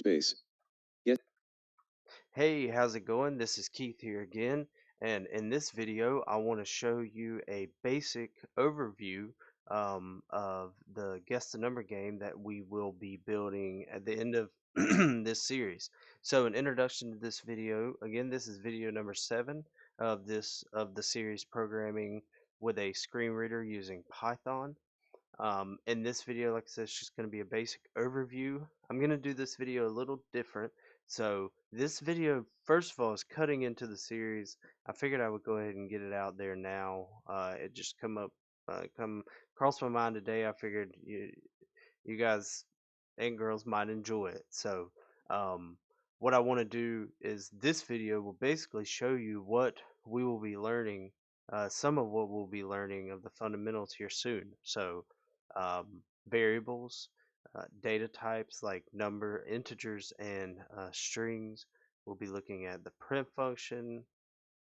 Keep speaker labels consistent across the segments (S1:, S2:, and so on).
S1: Space. Yes.
S2: Hey, how's it going? This is Keith here again, and in this video, I want to show you a basic overview of the Guess the Number game that we will be building at the end of this series. So, an introduction to this video. Again, this is video number 7 of the series programming with a screen reader using Python. In this video, like I said, it's just going to be a basic overview. I'm going to do this video a little different. So this video, first of all, is cutting into the series. I figured I would go ahead and get it out there now. It just come across my mind today. I figured you guys and girls might enjoy it. So um, what I want to do is this video will basically show you what we will be learning, some of what we'll be learning of the fundamentals here soon. So variables, data types like number, integers, and strings. We'll be looking at the print function,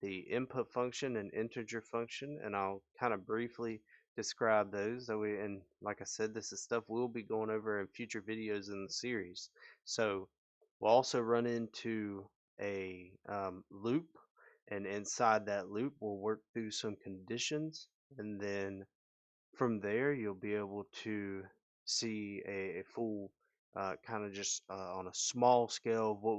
S2: the input function and integer function, and I'll kind of briefly describe those. And like I said, this is stuff we'll be going over in future videos in the series. So we'll also run into a loop, and inside that loop, we'll work through some conditions, and then from there, you'll be able to see a full kind of just on a small scale of what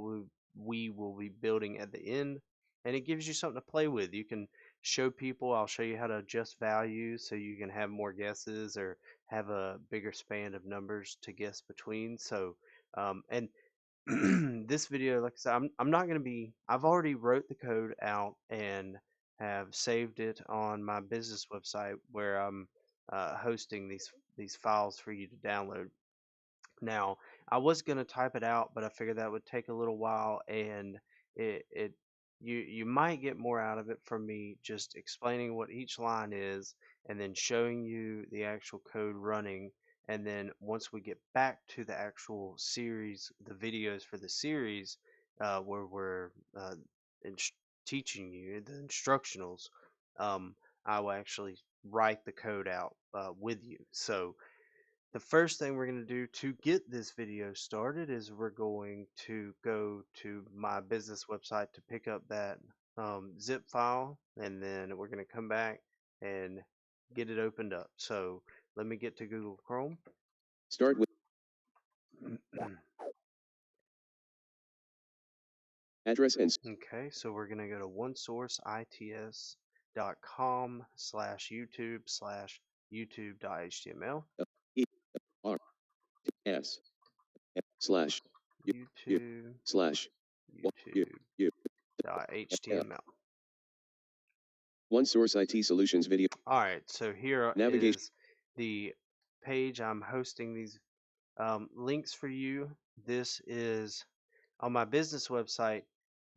S2: we will be building at the end. And it gives you something to play with. You can show people, I'll show you how to adjust values so you can have more guesses or have a bigger span of numbers to guess between. So, and this video, like I said, I'm not going to be, I've already wrote the code out and have saved it on my business website where I'm hosting these files for you to download. Now, I was going to type it out, but I figured that would take a little while, and it you might get more out of it from me just explaining what each line is and then showing you the actual code running. And then once we get back to the actual series, the videos for the series, where we're inst- teaching you the instructionals, um, I will actually write the code out with you. So the first thing we're going to do to get this video started is we're going to go to my business website to pick up that zip file, and then we're going to come back and get it opened up. So let me get to Google Chrome.
S1: Start with address and
S2: Okay, so we're going to go to onesourceits.com/YouTube/YouTube.html.
S1: E R S slash U U
S2: YouTube,
S1: slash U U L.
S2: YouTube.html.
S1: One Source IT Solutions video
S2: Alright, so here
S1: navigation.
S2: is the page I'm hosting these links for you. This is on my business website.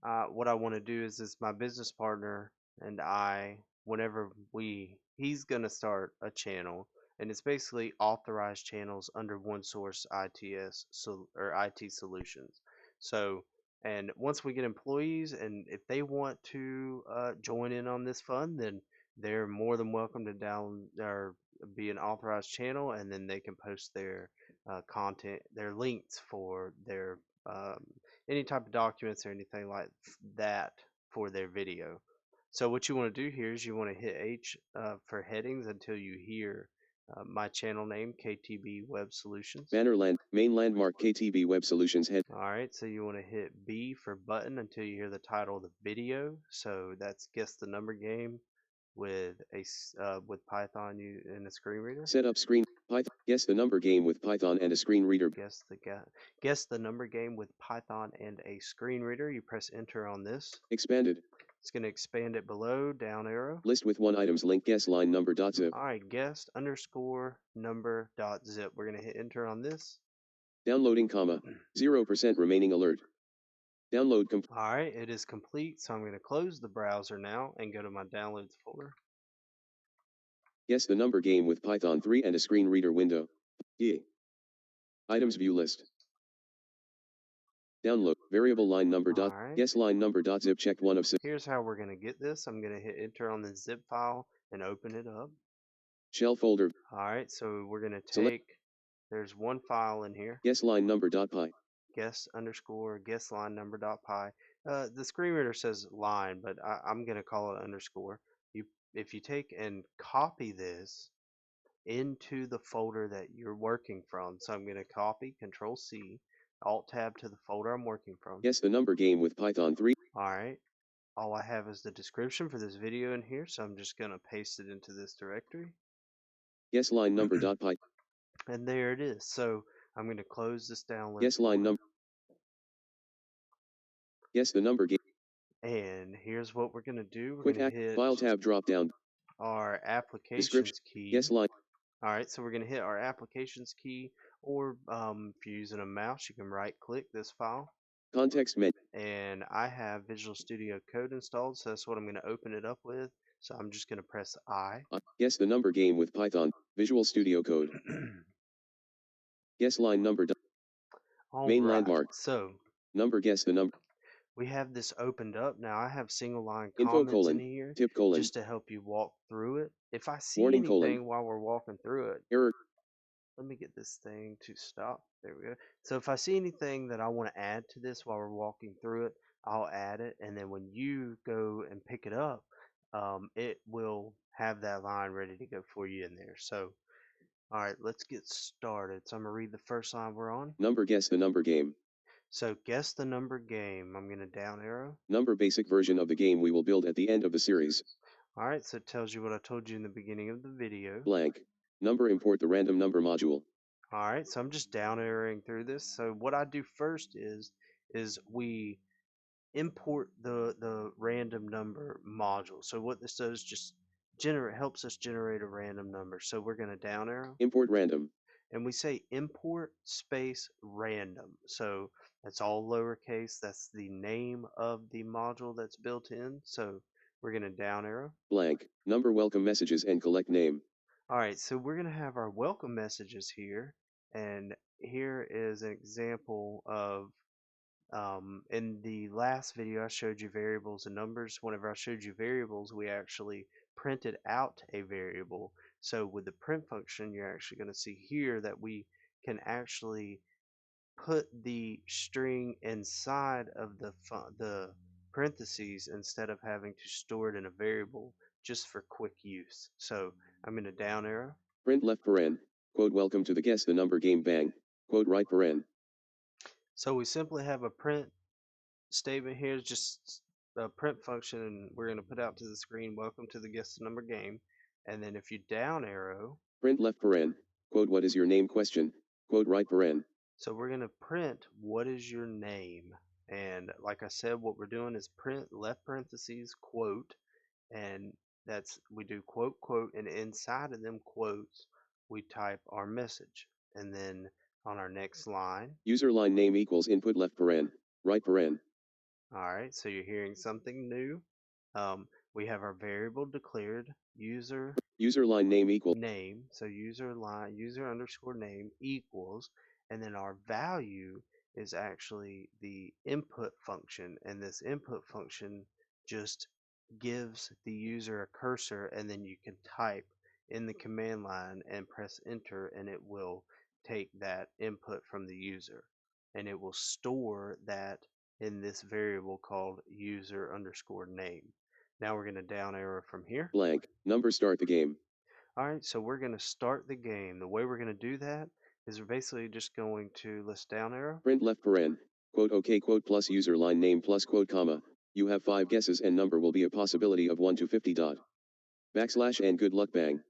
S2: What I want to do is my business partner and I, whenever he's going to start a channel, and it's basically authorized channels under one source ITS or IT solutions. So, and once we get employees, and if they want to join in on this fund, then they're more than welcome to down or be an authorized channel, and then they can post their content, their links for their um, any type of documents or anything like that for their video. So what you want to do here is you want to hit H for headings until you hear my channel name, KTB Web Solutions.
S1: Bannerland main landmark KTB Web Solutions head.
S2: Alright, so you want to hit B for button until you hear the title of the video. So that's Guess the Number Game with with Python and a screen reader.
S1: Set up screen Python. Guess the number game with Python and a screen reader.
S2: Guess the number game with Python and a screen reader. You press enter on this.
S1: Expanded.
S2: It's going to expand it below, down arrow.
S1: List with one items link guess line number dot zip.
S2: Alright, guest underscore number dot zip. We're going to hit enter on this.
S1: Downloading comma 0% remaining alert. Download complete.
S2: Alright, it is complete, so I'm going to close the browser now and go to my downloads folder.
S1: Guess the number game with Python 3 and a screen reader window. Yeah. Items view list. Download variable line number dot guess line number dot zip checked 1 of 6.
S2: Here's how we're going to get this. I'm going to hit enter on the zip file and open it up.
S1: Shell folder.
S2: Alright, so we're going to take, there's one file in here.
S1: Guess line number dot py.
S2: guest line number dot py. The screen reader says line, but I'm gonna call it underscore. If you take and copy this into the folder that you're working from, so I'm gonna copy Control C, Alt Tab to the folder I'm working from.
S1: Guess the number game with Python 3.
S2: All right. All I have is the description for this video in here, so I'm just gonna paste it into this directory.
S1: Guess line number dot py.
S2: And there it is. So I'm going to close this download
S1: Guess line
S2: folder.
S1: number. Guess the number game.
S2: And here's what we're going to do. We're
S1: Quick
S2: going to
S1: hack.
S2: hit
S1: File tab drop down.
S2: our
S1: Description.
S2: applications key.
S1: Guess line.
S2: All right, so we're going to hit our applications key, or if you're using a mouse, you can right click this file.
S1: Context menu.
S2: And I have Visual Studio Code installed, so that's what I'm going to open it up with. So I'm just going to press I.
S1: Guess the number game with Python. Visual Studio Code. Guess line number. Main landmark.
S2: So
S1: number. Guess the number.
S2: we have this opened up. Now I have single line
S1: Info
S2: comments
S1: colon,
S2: in here
S1: tip colon,
S2: just to help you walk through it. If I see
S1: warning
S2: anything
S1: colon,
S2: while we're walking through it,
S1: error.
S2: let me get this thing to stop. There we go. So if I see anything that I want to add to this while we're walking through it, I'll add it. And then when you go and pick it up, it will have that line ready to go for you in there. So, all right, let's get started. So I'm going to read the first line we're on.
S1: Number. Guess the number game.
S2: So guess the number game. I'm going to down arrow.
S1: Number. Basic version of the game we will build at the end of the series.
S2: Alright, so it tells you what I told you in the beginning of the video.
S1: Blank. Number. Import the random number module.
S2: Alright, so I'm just down arrowing through this. So what I do first is we import the random number module. So what this does just helps us generate a random number. So we're going to down arrow.
S1: Import random.
S2: And we say import space random. So that's all lowercase. That's the name of the module that's built in. So we're going to down arrow.
S1: Blank. Number. Welcome messages and collect name.
S2: Alright, so we're going to have our welcome messages here. And here is an example of, in the last video I showed you variables and numbers. Whenever I showed you variables, we actually printed out a variable. So with the print function, you're actually going to see here that we can actually put the string inside of the parentheses instead of having to store it in a variable just for quick use. So I'm going to down arrow.
S1: Print left paren. Quote welcome to the guess the number game bang. Quote right paren.
S2: So we simply have a print statement here, just a print function, and we're going to put out to the screen welcome to the guess the number game. And then if you down arrow,
S1: print left paren. Quote what is your name question. Quote right paren.
S2: So we're going to print what is your name. And like I said, what we're doing is print left parentheses quote, and that's we do quote quote, and inside of them quotes we type our message. And then on our next line,
S1: user line name equals input left paren, right paren.
S2: Alright, so you're hearing something new. We have our variable declared user
S1: line name equals
S2: name, so user underscore name equals, and then our value is actually the input function, and this input function just gives the user a cursor, and then you can type in the command line and press enter, and it will take that input from the user, and it will store that in this variable called user underscore name. Now we're going to down arrow from here.
S1: Blank. Number start the game.
S2: Alright, so we're going to start the game. The way we're going to do that is we're basically just going to, let's down arrow.
S1: Print left paren. Quote OK quote plus user line name plus quote comma. You have 5 guesses and number will be a possibility of 1 to 50 dot. Backslash and good luck bang.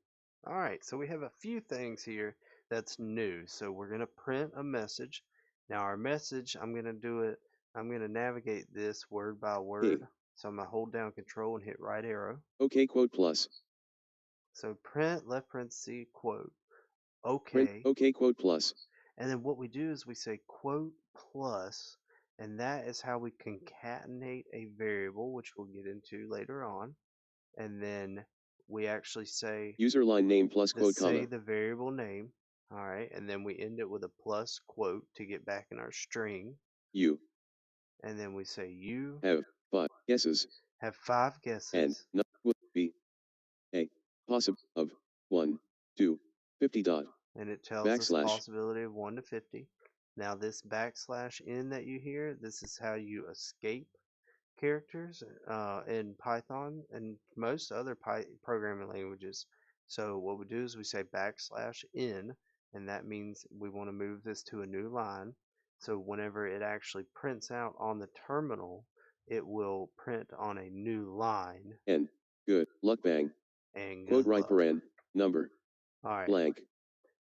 S2: Alright, so we have a few things here that's new. So we're going to print a message. Now our message, I'm going to navigate this word by word. So I'm going to hold down control and hit right arrow.
S1: OK quote plus.
S2: So print left parenthesis quote. OK.
S1: Print OK quote plus.
S2: And then what we do is we say quote plus, and that is how we concatenate a variable, which we'll get into later on. And then we actually say
S1: user line name plus quote comma.
S2: Say the variable name. All right, and then we end it with a plus quote to get back in our string.
S1: You.
S2: And then we say you
S1: have 5 guesses.
S2: Have 5 guesses.
S1: And number will be a possible of 1 to 50 dot.
S2: And it tells us possibility of 1 to 50. Now this \n that you hear, this is how you escape characters in Python and most other programming languages. So what we do is we say \n, and that means we want to move this to a new line. So whenever it actually prints out on the terminal, it will print on a new line.
S1: N. Good luck bang.
S2: And
S1: Quote
S2: good
S1: right
S2: luck.
S1: paren. Number.
S2: All right.
S1: Blank.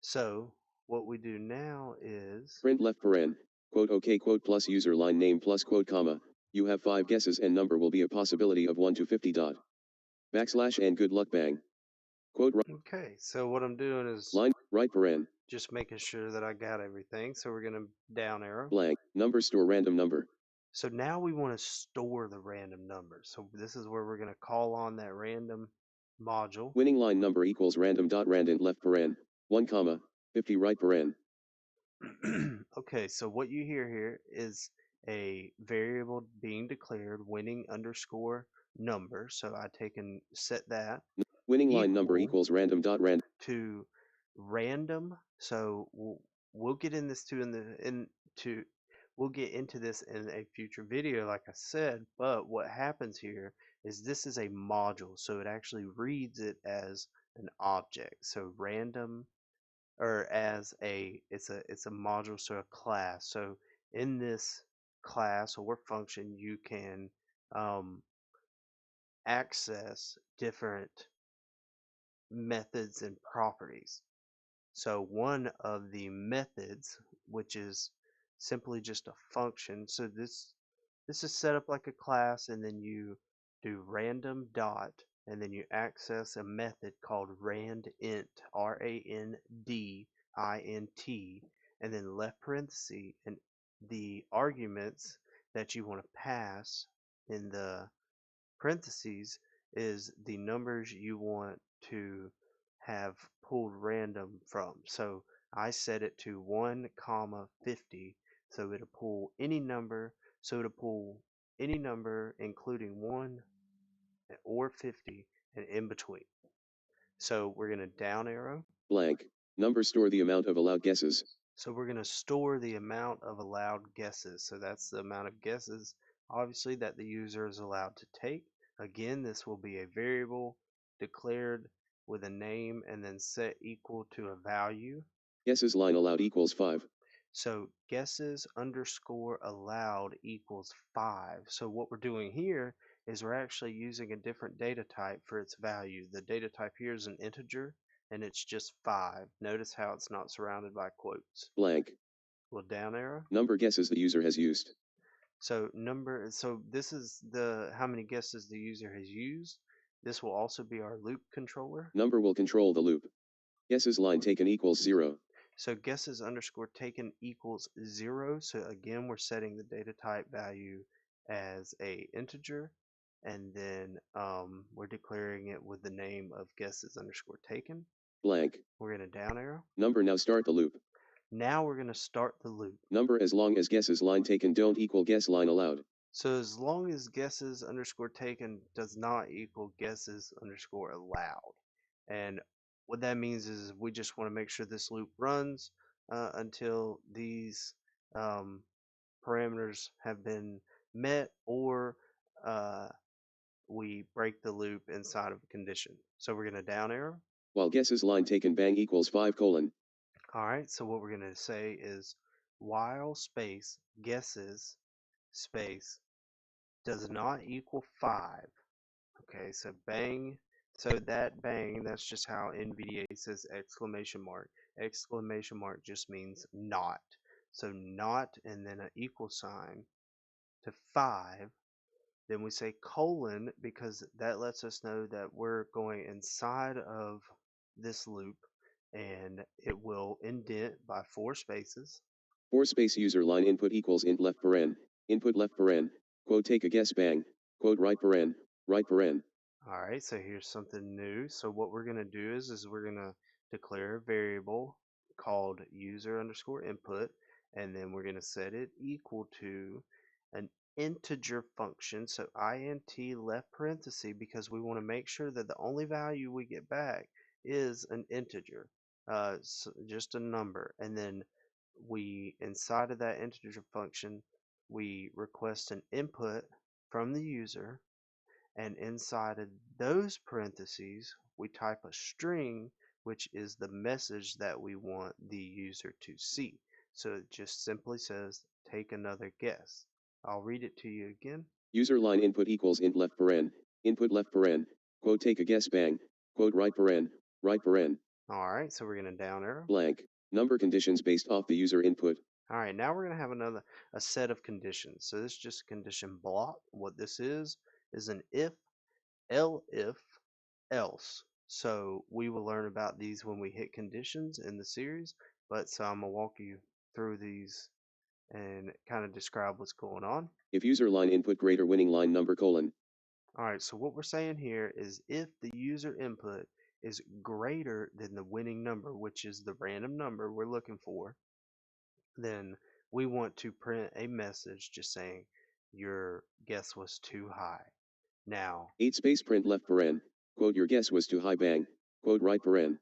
S2: So what we do now is
S1: Print left paren. Quote OK quote plus user line name plus quote comma. You have 5 guesses and number will be a possibility of 1 to 50 dot. \n and good luck bang. Quote right.
S2: okay. So what I'm doing is
S1: Line right paren.
S2: just making sure that I got everything. So we're gonna down arrow.
S1: Blank. Number store random number.
S2: So now we want to store the random number. So this is where we're going to call on that random module.
S1: Winning line number equals random dot random left paren. 1 comma 50 right paren.
S2: Okay, so what you hear here is a variable being declared winning underscore number. So I take and set that
S1: Winning line number equals random dot random
S2: to random. So we'll get in this too into we'll get into this in a future video, like I said. But what happens here is this is a module, so it actually reads it as an object. So random, or as it's a module, so a class. So in this class or function, you can access different methods and properties. So one of the methods, which is simply just a function, so this is set up like a class, and then you do random dot, and then you access a method called randint, randint, and then left parenthesis, and the arguments that you want to pass in the parentheses is the numbers you want to have pulled random from. So I set it to 1 comma 50, so it'll pull any number. So it'll pull any number including 1 or 50 and in between. So we're going to down arrow.
S1: blank. Number store the amount of allowed guesses.
S2: So we're going to store the amount of allowed guesses. So that's the amount of guesses, obviously, that the user is allowed to take. Again, this will be a variable declared with a name and then set equal to a value.
S1: Guesses line allowed equals 5.
S2: So guesses underscore allowed equals 5. So what we're doing here is we're actually using a different data type for its value. The data type here is an integer, and it's just 5. Notice how it's not surrounded by quotes.
S1: Blank.
S2: We'll down arrow.
S1: Number guesses the user has used.
S2: So this is the how many guesses the user has used. This will also be our loop controller.
S1: Number will control the loop. Guesses line taken equals 0.
S2: So guesses underscore taken equals 0. So again, we're setting the data type value as a integer, and then we're declaring it with the name of guesses underscore taken.
S1: Blank.
S2: We're going to down arrow.
S1: Number now start the loop.
S2: Now we're going to start the loop.
S1: Number as long as guesses line taken don't equal guess line allowed.
S2: So as long as guesses underscore taken does not equal guesses underscore allowed. And what that means is we just want to make sure this loop runs until these parameters have been met, or we break the loop inside of a condition. So we're going to down arrow.
S1: While guesses line taken bang equals 5 colon.
S2: Alright, so what we're going to say is while space guesses space does not equal 5. Okay, so bang. So that bang, that's just how NVDA says exclamation mark. Exclamation mark just means not. So not and then an equal sign to 5. Then we say colon because that lets us know that we're going inside of this loop, and it will indent by 4 spaces.
S1: 4 space user line input equals int left paren. Input left paren. Quote take a guess bang. Quote right paren. Right paren.
S2: Alright, so here's something new. So what we're going to do is we're going to declare a variable called user underscore input, and then we're going to set it equal to an integer function, so int left parenthesis, because we want to make sure that the only value we get back is an integer, so just a number, and then we inside of that integer function, we request an input from the user, and inside of those parentheses, we type a string, which is the message that we want the user to see. So it just simply says, take another guess. I'll read it to you again.
S1: User line input equals int left paren, input left paren, quote take a guess bang, quote right paren, right paren,
S2: All right, so we're going to down arrow.
S1: blank, number conditions based off the user input.
S2: All right, now we're going to have a set of conditions. So this is just a condition block. What this is an if, elif, else. So we will learn about these when we hit conditions in the series, but so I'm going to walk you through these and kind of describe what's going on.
S1: If user line input greater winning line number colon.
S2: All right, so what we're saying here is if the user input is greater than the winning number, which is the random number we're looking for, then we want to print a message just saying your guess was too high. Now,
S1: 8 space print left paren, quote your guess was too high bang, quote right paren.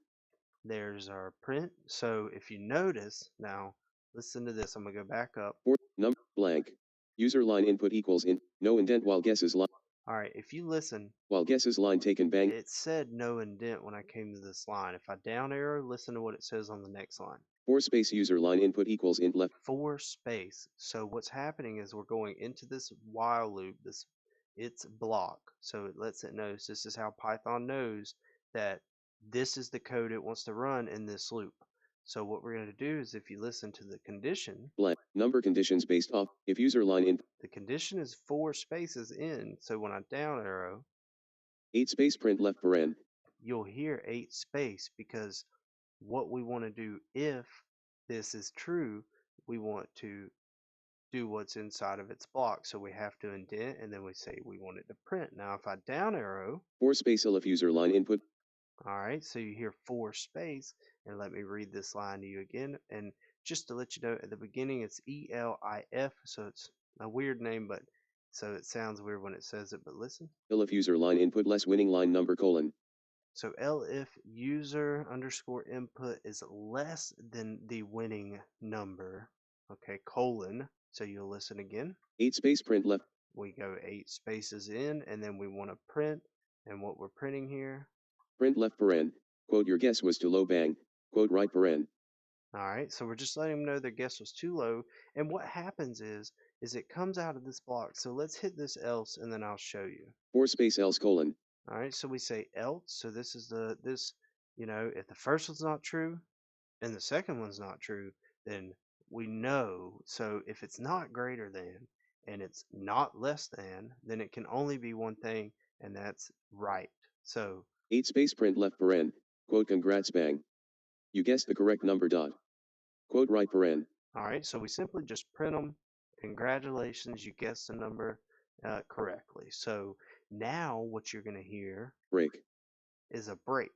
S2: there's our print. So if you notice, now listen to this. I'm going to go back up.
S1: 4 number blank. User line input equals in no indent while guesses line.
S2: All right, if you listen,
S1: While guesses line taken bang.
S2: it said no indent when I came to this line. If I down arrow, listen to what it says on the next line.
S1: 4 space user line input equals int left.
S2: 4 space. So what's happening is we're going into this while loop, it's block. So it lets it know. So this is how Python knows that this is the code it wants to run in this loop. So what we're going to do is if you listen to the condition,
S1: blank number conditions based off if user line in.
S2: The condition is 4 spaces in. So when I down arrow,
S1: 8 space print left paren.
S2: You'll hear 8 space because what we want to do if this is true, we want to do what's inside of its block. So we have to indent and then we say we want it to print. Now if I down arrow,
S1: 4 space elif user line input.
S2: Alright, so you hear 4 space, and let me read this line to you again. And just to let you know, at the beginning it's ELIF, so it's a weird name, but so it sounds weird when it says it, but listen.
S1: Elif user line input less winning line number colon.
S2: So elif user underscore input is less than the winning number. Okay, colon. So you'll listen again.
S1: 8 space print left.
S2: We go 8 spaces in, and then we want to print. And what we're printing here.
S1: Print left paren. Quote your guess was too low bang. Quote right paren.
S2: Alright, so we're just letting them know their guess was too low. And what happens is it comes out of this block. So let's hit this else, and then I'll show you.
S1: 4 space else colon.
S2: Alright, so we say else. So this is if the first one's not true and the second one's not true, then we know. So if it's not greater than and it's not less than, then it can only be one thing, and that's right. So
S1: 8 space print left paren. Quote congrats bang. You guessed the correct number dot. Quote right paren.
S2: Alright, so we simply just print them. Congratulations, you guessed the number correctly. So now what you're going to hear
S1: break
S2: is a break.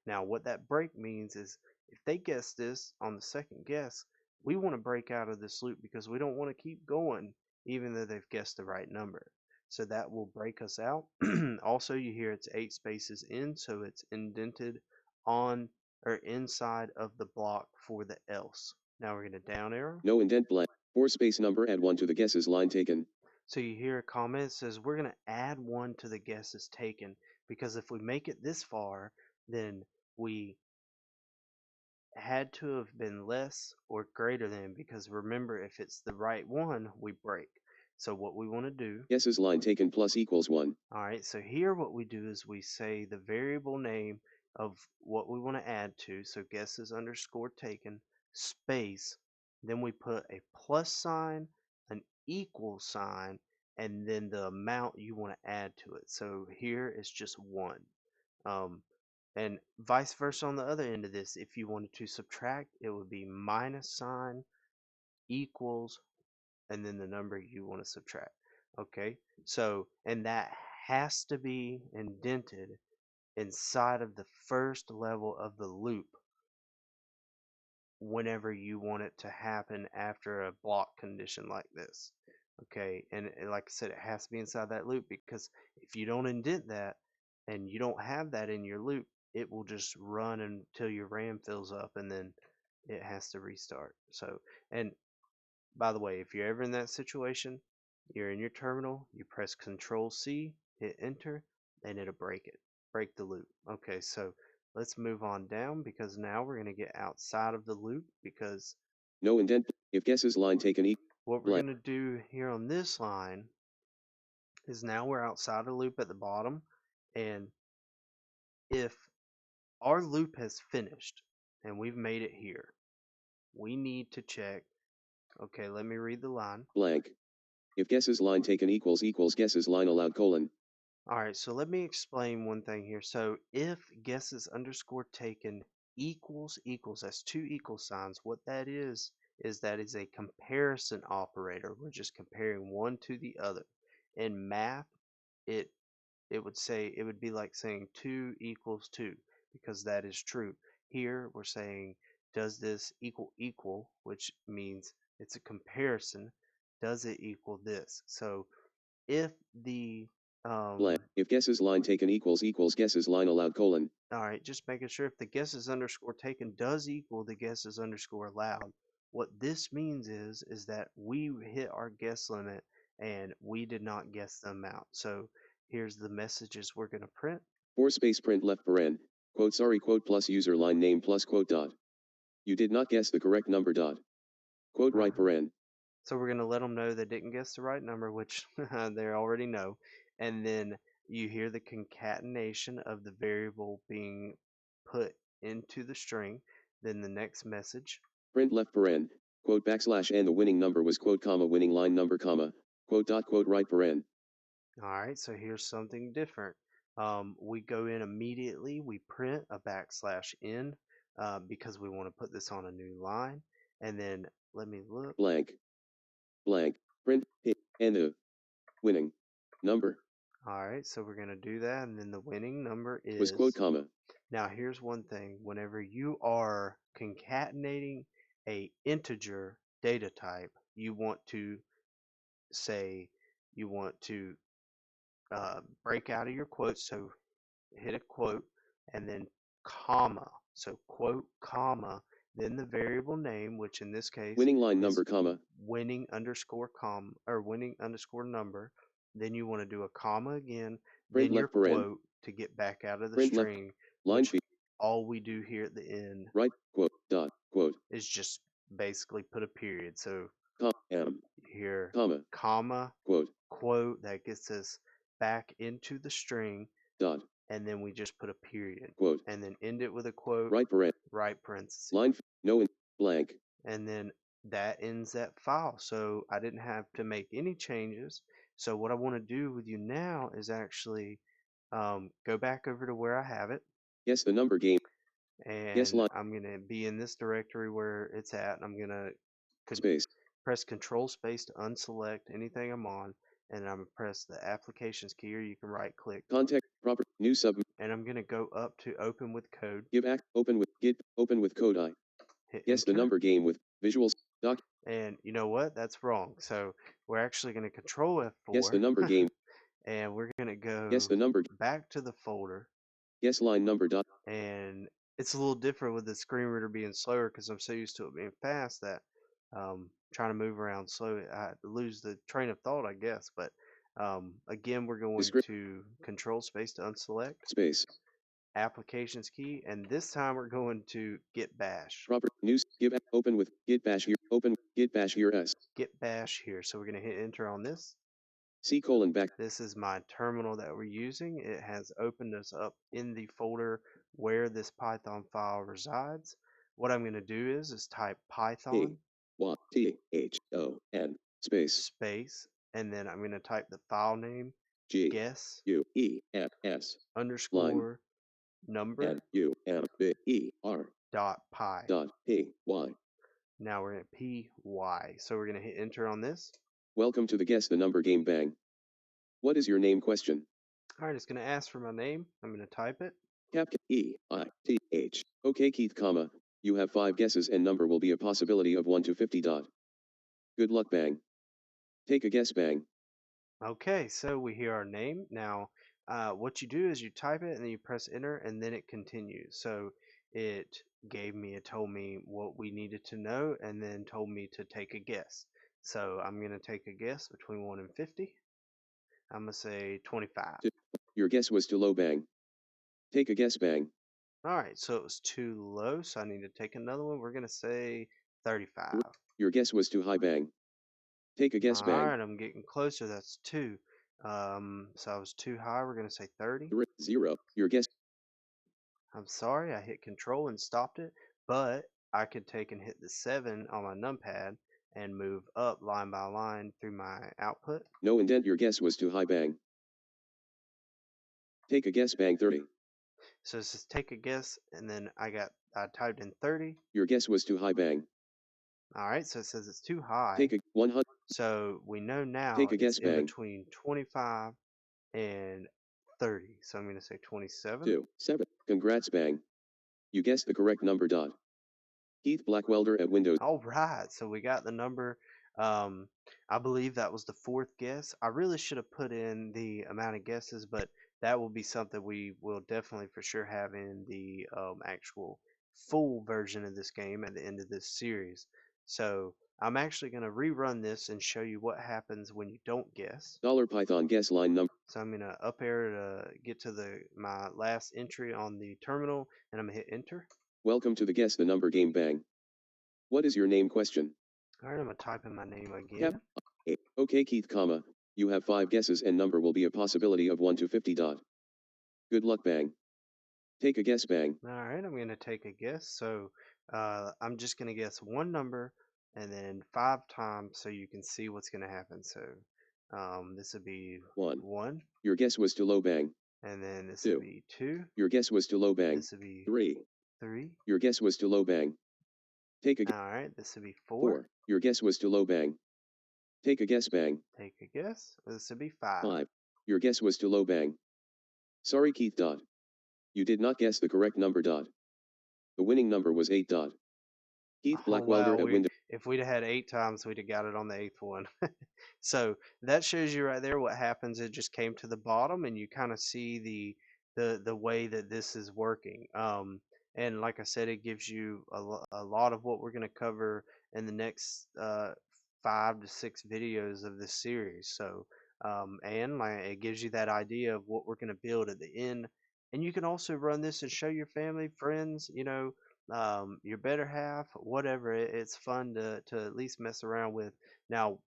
S2: Now what that break means is if they guess this on the second guess, we want to break out of this loop because we don't want to keep going even though they've guessed the right number. So that will break us out. Also, you hear it's 8 spaces in, so it's indented on or inside of the block for the else. Now we're going to down arrow.
S1: No indent blank. 4 space number add 1 to the guesses line taken.
S2: So you hear a comment that says we're going to add 1 to the guesses taken because if we make it this far, then we had to have been less or greater than, because remember, if it's the right one, we break. So what we want to do,
S1: guesses line taken plus equals 1.
S2: Alright, so here what we do is we say the variable name of what we want to add to, so guesses underscore taken, space, then we put a plus sign, an equal sign, and then the amount you want to add to it. So here it's just 1. And vice versa on the other end of this, if you wanted to subtract, it would be minus sign equals and then the number you want to subtract. Okay, so and that has to be indented inside of the first level of the loop whenever you want it to happen after a block condition like this. Okay, and like I said, it has to be inside that loop because if you don't indent that and you don't have that in your loop, it will just run until your RAM fills up and then it has to restart. So, and by the way, if you're ever in that situation, you're in your terminal, you press Control C, hit enter, and it'll break the loop. Okay, so let's move on down because now we're going to get outside of the loop because
S1: No indent. If guesses line taken
S2: what we're
S1: blank.
S2: going to do here on this line is now we're outside of the loop at the bottom, and if our loop has finished and we've made it here, we need to check. Okay, let me read the line.
S1: Blank. If guesses line taken equals guesses line allowed colon.
S2: Alright, so let me explain one thing here. So if guesses underscore taken equals, that's two equal signs. What that is that is a comparison operator. We're just comparing one to the other. In math, it it would be like saying 2 equals 2 because that is true. Here we're saying does this equal, which means it's a comparison. Does it equal this? So if the
S1: Blank. If guesses line taken equals guesses line allowed colon.
S2: alright, just making sure if the guesses underscore taken does equal the guesses underscore allowed. What this means is that we hit our guess limit and we did not guess them out. So here's the messages we're going to print.
S1: 4 space print left paren. Quote sorry quote plus user line name plus quote dot. You did not guess the correct number dot. Quote right paren.
S2: So we're going to let them know they didn't guess the right number, which they already know. And then you hear the concatenation of the variable being put into the string. Then the next message.
S1: Print left paren. Quote backslash and the winning number was quote comma winning line number comma. Quote dot quote right paren.
S2: Alright, so here's something different. We go in immediately, we print a backslash n because we want to put this on a new line. And then let me look.
S1: Blank. Blank. Print and the winning number.
S2: Alright, so we're going to do that, and then the winning number is
S1: was quote comma.
S2: Now here's one thing. Whenever you are concatenating a integer data type, you want to say you want to break out of your quotes. So hit a quote and then comma. So quote comma, then the variable name, which in this case
S1: winning line
S2: is
S1: number comma.
S2: winning underscore comma or winning underscore number. Then you want to do a comma again,
S1: Print
S2: then your
S1: left paren.
S2: quote to get back out of the
S1: Print left
S2: string,
S1: line
S2: which all we do here at the end
S1: right quote dot quote
S2: is just basically put a period. So
S1: m
S2: here
S1: comma
S2: quote that gets us back into the string
S1: dot
S2: and then we just put a period
S1: quote
S2: and then end it with a quote right parenthesis
S1: line no blank
S2: and then that ends that file. So I didn't have to make any changes. So what I want to do with you now is actually go back over to where I have it.
S1: Guess the number game.
S2: And I'm going to be in this directory where it's at, and I'm going to press Control Space to unselect anything I'm on, and I'm going to press the Applications key, or you can right click.
S1: Context proper new sub.
S2: And I'm going to go up to Open with Code.
S1: Give act open with git open with code I.
S2: Hit
S1: Guess
S2: enter.
S1: the number game with visuals doc.
S2: And you know what? That's wrong. So we're actually going to Control F4.
S1: Guess the number game.
S2: And we're going to go
S1: Guess the number
S2: back to the folder.
S1: Guess line number dot.
S2: And it's a little different with the screen reader being slower because I'm so used to it being fast that trying to move around slow, I lose the train of thought, I guess. But again, we're going to Control Space to unselect.
S1: Space.
S2: Applications key, and this time we're going to git bash.
S1: Proper news give open with git bash here. Open git bash here s.
S2: Git bash here. So we're going to hit enter on this.
S1: C colon back.
S2: This is my terminal that we're using. It has opened us up in the folder where this Python file resides. What I'm going to do is type Python
S1: T-H-O-N space
S2: and then I'm going to type the file name guess underscore number dot py. Now we're at py. So we're going to hit enter on this.
S1: Welcome to the Guess the Number game. Bang. What is your name question?
S2: Alright, it's going to ask for my name. I'm going to type it.
S1: Cap E-I-T-H. Okay, Keith, comma. You have 5 guesses and number will be a possibility of 1 to 50 dot. Good luck, bang. Take a guess, bang.
S2: Okay, so we hear our name. Now, what you do is you type it and then you press enter and then it continues. So it told me what we needed to know, and then told me to take a guess. So I'm gonna take a guess between 1 and 50. I'm gonna say 25.
S1: Your guess was too low, bang. Take a guess, bang.
S2: All right, so it was too low, so I need to take another one. We're gonna say 35.
S1: Your guess was too high, bang. Take a guess,
S2: All
S1: bang.
S2: right, I'm getting closer. That's 2. So I was too high. We're gonna say 30.
S1: 0. Your guess.
S2: I'm sorry, I hit control and stopped it, but I could take and hit the 7 on my numpad and move up line by line through my output.
S1: No indent. Your guess was too high, bang. Take a guess, bang. 30.
S2: So it says take a guess, and then I typed in 30.
S1: Your guess was too high, bang.
S2: All right, so it says it's too high.
S1: Take a 100.
S2: So we know now
S1: Take a
S2: it's
S1: guess,
S2: in
S1: bang.
S2: between 25 and 30. So I'm going to say 27.
S1: 2. 7. Congrats, bang. You guessed the correct number. Keith Blackwelder at Windows.
S2: All right, so we got the number. I believe that was the 4th guess. I really should have put in the amount of guesses, but that will be something we will definitely for sure have in the actual full version of this game at the end of this series. So I'm actually going to rerun this and show you what happens when you don't guess.
S1: $Python guess line number.
S2: So I'm going to up arrow to get to my last entry on the terminal, and I'm going to hit enter.
S1: Welcome to the Guess the Number game, bang. What is your name? Question.
S2: All right, I'm going to type in my name again.
S1: Yep. Okay, Keith, comma. You have 5 guesses and number will be a possibility of 1 to 50. Good luck, bang. Take a guess, bang.
S2: All right, I'm going to take a guess. So I'm just going to guess one number and then 5 times so you can see what's going to happen. So this would be 1.
S1: Your guess was too low, bang.
S2: And then this
S1: 2.
S2: would be 2.
S1: Your guess was too low, bang.
S2: This would be
S1: 3. Your guess was too low, bang. Take a guess.
S2: All right, this would be
S1: 4. Your guess was too low, bang. Take a guess, bang.
S2: Take a guess. This would be 5.
S1: 5. Your guess was too low, bang. Sorry, Keith. You did not guess the correct number. The winning number was 8. Keith Blackwelder at Windows.
S2: If we'd have had 8 times, we'd have got it on the 8th one. So that shows you right there what happens. It just came to the bottom, and you kind of see the way that this is working. And like I said, it gives you a lot of what we're going to cover in the next 5 to 6 videos of this series. So and like, it gives you that idea of what we're going to build at the end. And you can also run this and show your family, friends, your better half, whatever. It's fun to at least mess around with. Now,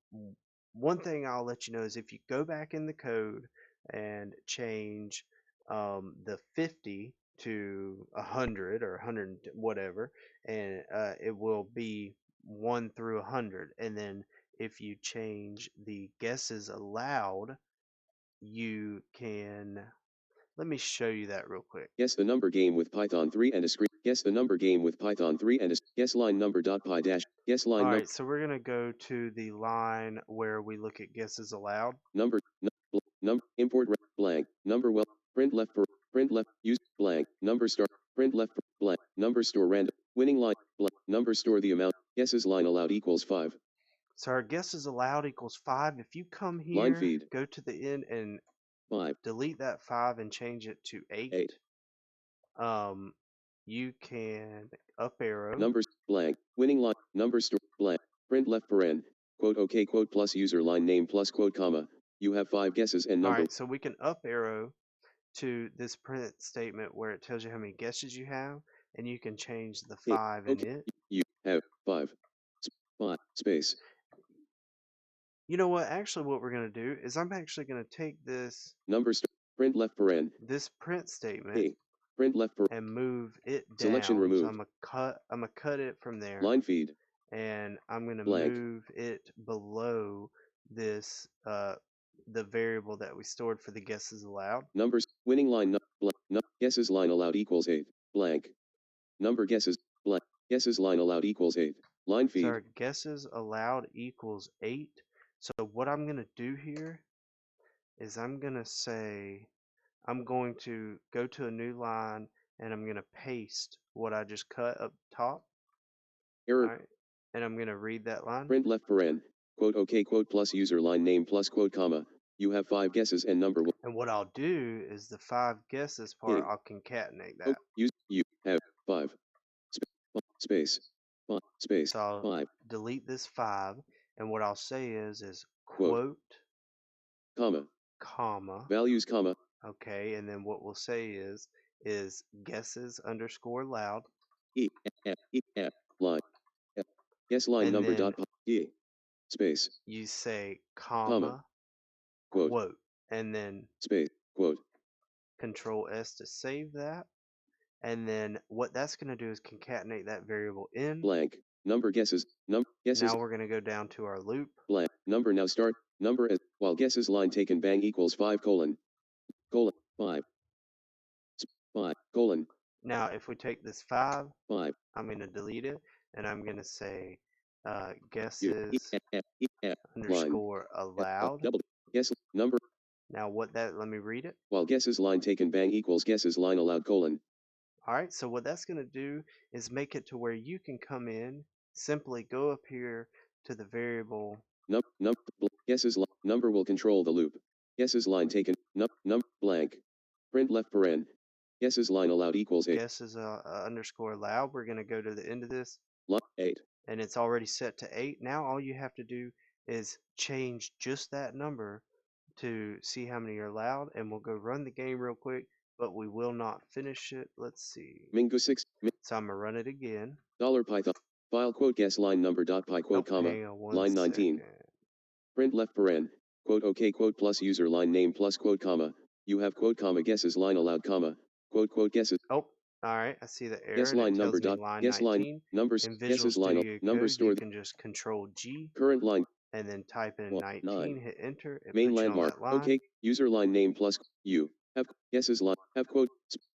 S2: one thing I'll let you know is if you go back in the code and change the 50 to 100 or 100 whatever, and it will be 1 through 100. And then if you change the guesses allowed, you can. Let me show you that real quick.
S1: Guess the number game with Python 3 and a screen. Guess the number game with Python 3 and a guess line number .py dash. Guess line.
S2: All right, so we're gonna go to the line where we look at guesses allowed.
S1: Number import blank number print left use blank number start print left blank number store random winning line blank number store the amount guesses line allowed equals 5.
S2: So our guesses allowed equals 5. If you come here,
S1: line feed,
S2: go to the end and
S1: 5.
S2: Delete that 5 and change it to 8. You can up arrow.
S1: Numbers blank winning line number store blank print left paren quote okay quote plus user line name plus quote comma. You have 5 guesses and number.
S2: All right, so we can up arrow to this print statement where it tells you how many guesses you have, and you can change the 5 in it.
S1: You have 5 space.
S2: You know what? Actually, what we're going to do is I'm actually going to take this
S1: numbers print left paren
S2: this print statement
S1: print left
S2: and move it down.
S1: Selection removed.
S2: So I'm gonna cut it from there.
S1: Line feed.
S2: And I'm gonna move it below this the variable that we stored for the guesses allowed.
S1: Numbers winning line guesses line allowed equals 8 blank. Number guesses blank guesses line allowed equals 8. Line feed.
S2: So our guesses allowed equals 8. So what I'm gonna do here is I'm gonna say I'm going to go to a new line and I'm gonna paste what I just cut up top.
S1: Error.
S2: All right. And I'm gonna read that line.
S1: Print left paren quote okay quote plus user line name plus quote comma. You have 5 guesses and number.
S2: And what I'll do is the 5 guesses part, I'll concatenate that.
S1: You have 5 space, 5, space,
S2: So I'll
S1: 5,
S2: delete this 5, and what I'll say is
S1: quote,
S2: quote,
S1: comma,
S2: comma,
S1: values, comma,
S2: okay, and then what we'll say is guesses underscore loud,
S1: line, F, guess line
S2: and
S1: number
S2: then
S1: dot, space,
S2: you say
S1: comma,
S2: comma,
S1: quote,
S2: quote, and then
S1: space, quote,
S2: Control S to save that. And then what that's going to do is concatenate that variable in.
S1: blank, number guesses, guesses,
S2: Now we're going to go down to our loop.
S1: blank, number now start, number as, while guesses line taken bang equals 5 colon, 5, 5, colon,
S2: Now if we take this 5,
S1: 5,
S2: I'm going to delete it, and I'm going to say
S1: U,
S2: guesses
S1: line,
S2: underscore allowed.
S1: double, guess, number,
S2: Now what that, let me read it.
S1: while guesses line taken bang equals guesses line allowed colon,
S2: Alright, so what that's going to do is make it to where you can come in, simply go up here to the variable.
S1: guesses number will control the loop. Guesses line taken, blank. Print left paren. Guesses line allowed equals 8.
S2: Guesses underscore allowed. We're going to go to the end of this.
S1: 8.
S2: And it's already set to 8. Now all you have to do is change just that number to see how many are allowed, and we'll go run the game real quick, but we will not finish it. Let's see.
S1: Mingo 6.
S2: So I'm gonna run it again.
S1: $Python. File quote guess line number dot py quote
S2: Oh,
S1: comma.
S2: hang on one
S1: Line 19.
S2: second.
S1: Print left paren. Quote OK quote plus user line name plus quote comma. You have quote comma guesses line allowed comma. Quote guesses.
S2: Oh, alright, I see the error
S1: Guess
S2: and it
S1: line number
S2: tells me
S1: dot
S2: line
S1: guess line
S2: 19.
S1: numbers
S2: In Visual
S1: guesses line
S2: Studio
S1: number
S2: Code, you
S1: store
S2: can just Control G
S1: current line
S2: and then type in
S1: 9
S2: 19, hit enter, it
S1: main
S2: puts you on
S1: landmark
S2: that line.
S1: OK user line name plus you have guesses line have quote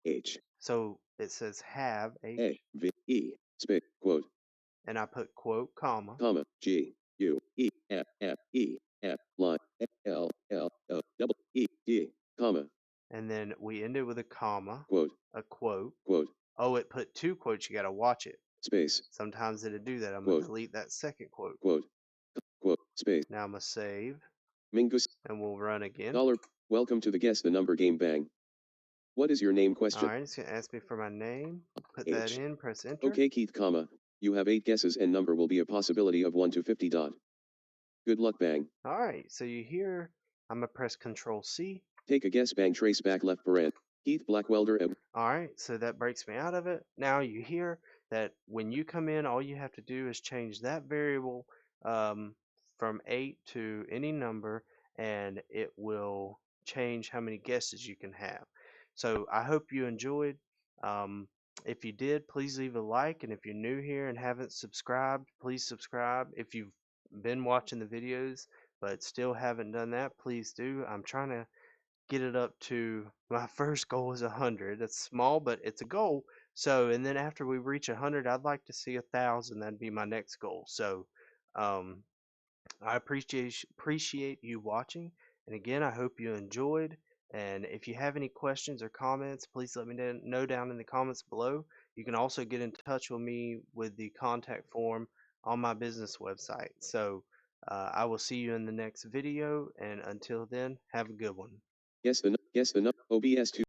S1: H
S2: So it says have H,
S1: A V E space quote
S2: and I put quote, comma,
S1: G U E F line L double E D comma
S2: and then we ended with a comma,
S1: quote
S2: a quote.
S1: quote
S2: Oh, it put 2 quotes, you gotta watch it.
S1: space
S2: Sometimes it'll do that. I'm
S1: quote
S2: gonna delete that second quote.
S1: quote space
S2: Now I'm gonna save,
S1: Mingus
S2: and we'll run again.
S1: dollar welcome to the guess the number game bang. What is your name question?
S2: Alright, it's gonna ask me for my name. Put that
S1: H.
S2: in, press enter.
S1: Okay Keith comma. You have 8 guesses and number will be a possibility of 1 to 50 dot. Good luck bang.
S2: Alright, so you hear, I'm gonna press Control C.
S1: Take a guess bang trace back left paren. Keith Blackwelder and
S2: Alright, so that breaks me out of it. Now you hear that when you come in, all you have to do is change that variable from 8 to any number, and it will change how many guesses you can have. So I hope you enjoyed. Um, if you did, please leave a like, and if you're new here and haven't subscribed, please subscribe. If you've been watching the videos but still haven't done that, please do. I'm trying to get it up to, my first goal is 100. That's small, but it's a goal. So, and then after we reach 100, I'd like to see 1,000. That'd be my next goal. So, um, I appreciate you watching, and again, I hope you enjoyed. And if you have any questions or comments, please let me know down in the comments below. You can also get in touch with me with the contact form on my business website. So, I will see you in the next video, and until then, have a good one.
S1: guess the OBS 2